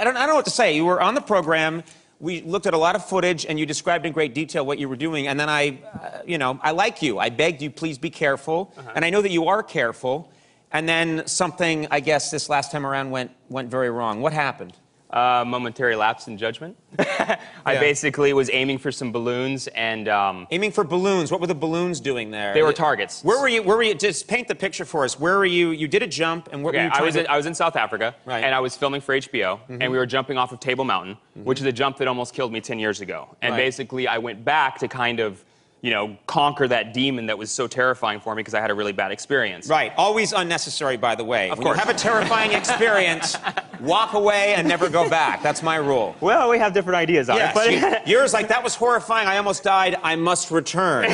I don't know what to say. You were on the program. We looked at a lot of footage, and you described in great detail what you were doing. And then I like you. I begged you, please be careful. And I know that you are careful. And then something, I guess, this last time around went very wrong. What happened? Momentary lapse in judgment. I basically was aiming for some balloons and... Aiming for balloons. What were the balloons doing there? They were targets. Where were you? Just paint the picture for us. Where were you? You did a jump, and what were you trying I was in South Africa, and I was filming for HBO, and we were jumping off of Table Mountain, which is a jump that almost killed me 10 years ago. And basically, I went back to kind of, you know, conquer that demon that was so terrifying for me because I had a really bad experience. Right. Always unnecessary, by the way. Of when course. you have a terrifying experience, walk away and never go back. That's my rule. Well, we have different ideas on it. But yours, like, that was horrifying. I almost died. I must return.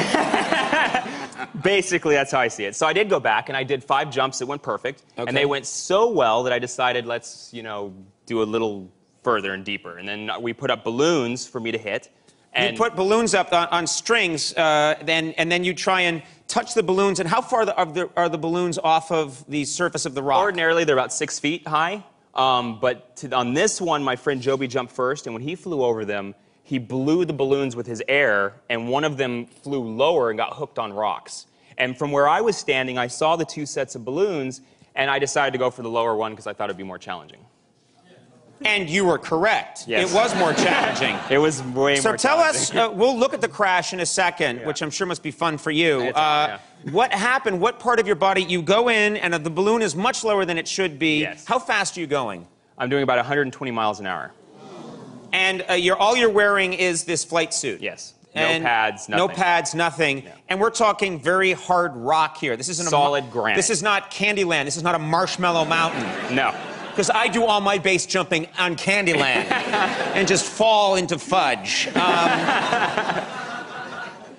Basically, that's how I see it. So I did go back, and I did 5 jumps that went perfect. And they went so well that I decided, let's, you know, do a little further and deeper. And then we put up balloons for me to hit. And you put balloons up on strings, and then you try and touch the balloons. And how far are the balloons off of the surface of the rock? Ordinarily, they're about 6 feet high. But on this one, my friend Joby jumped first, and when he flew over them, he blew the balloons with his air, and one of them flew lower and got hooked on rocks. And from where I was standing, I saw the 2 sets of balloons, and I decided to go for the lower one because I thought it'd be more challenging. And you were correct. Yes. It was more challenging. It was way more challenging. So tell us, we'll look at the crash in a second, which I'm sure must be fun for you. What happened? What part of your body? You go in, and the balloon is much lower than it should be. Yes. How fast are you going? I'm doing about 120 miles an hour. And all you're wearing is this flight suit? Yes. No pads, nothing. No pads, nothing. Yeah. And we're talking very hard rock here. This isn't solid granite. This is not Candyland. This is not a marshmallow mountain. No. Because I do all my base jumping on Candyland and just fall into fudge.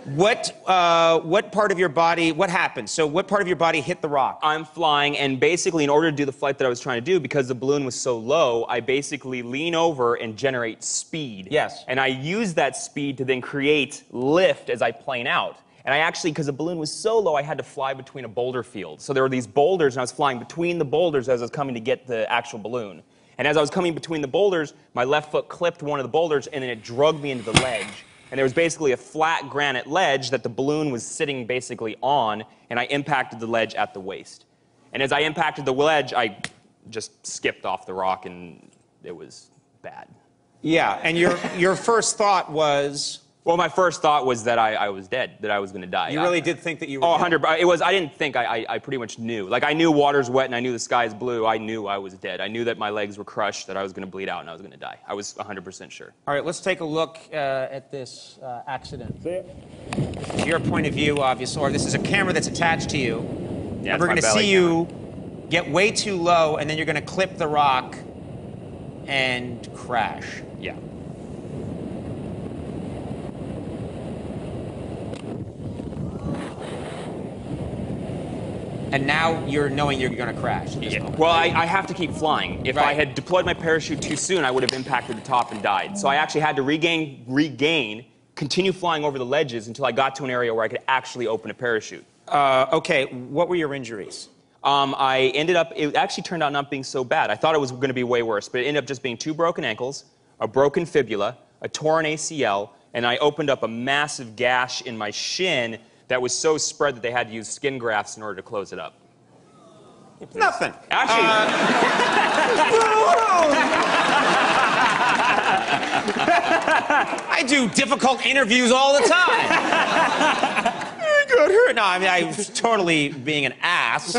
What part of your body, what happened? So what part of your body hit the rock? I'm flying, and basically in order to do the flight that I was trying to do, because the balloon was so low, I basically lean over and generate speed. Yes. And I use that speed to then create lift as I plane out. And I actually, because the balloon was so low, I had to fly between a boulder field. So there were these boulders, and I was flying between the boulders as I was coming to get the actual balloon. And as I was coming between the boulders, my left foot clipped one of the boulders, and then it drugged me into the ledge. And there was basically a flat granite ledge that the balloon was sitting basically on, and I impacted the ledge at the waist. And as I impacted the ledge, I just skipped off the rock, and it was bad. Yeah, and your first thought was... Well, my first thought was that I was dead, that I was going to die. You really did think that you were dead? 100. It was. I didn't think. I pretty much knew. Like, I knew water's wet and I knew the sky's blue. I knew I was dead. I knew that my legs were crushed, that I was going to bleed out, and I was going to die. I was 100% sure. All right, let's take a look at this accident. This is your point of view, obviously, or this is a camera that's attached to you. Yeah, and we're going to see you get way too low, and then you're going to clip the rock and crash. Yeah. And now you're knowing you're going to crash at this moment. Well, I have to keep flying. If I had deployed my parachute too soon, I would have impacted the top and died. So I actually had to regain, continue flying over the ledges until I got to an area where I could actually open a parachute. Okay, what were your injuries? I ended up, it actually turned out not being so bad. I thought it was going to be way worse, but it ended up just being 2 broken ankles, a broken fibula, a torn ACL, and I opened up a massive gash in my shin that was so spread that they had to use skin grafts in order to close it up. Nothing. Actually... I do difficult interviews all the time. I got hurt. No, I mean, I was totally being an ass.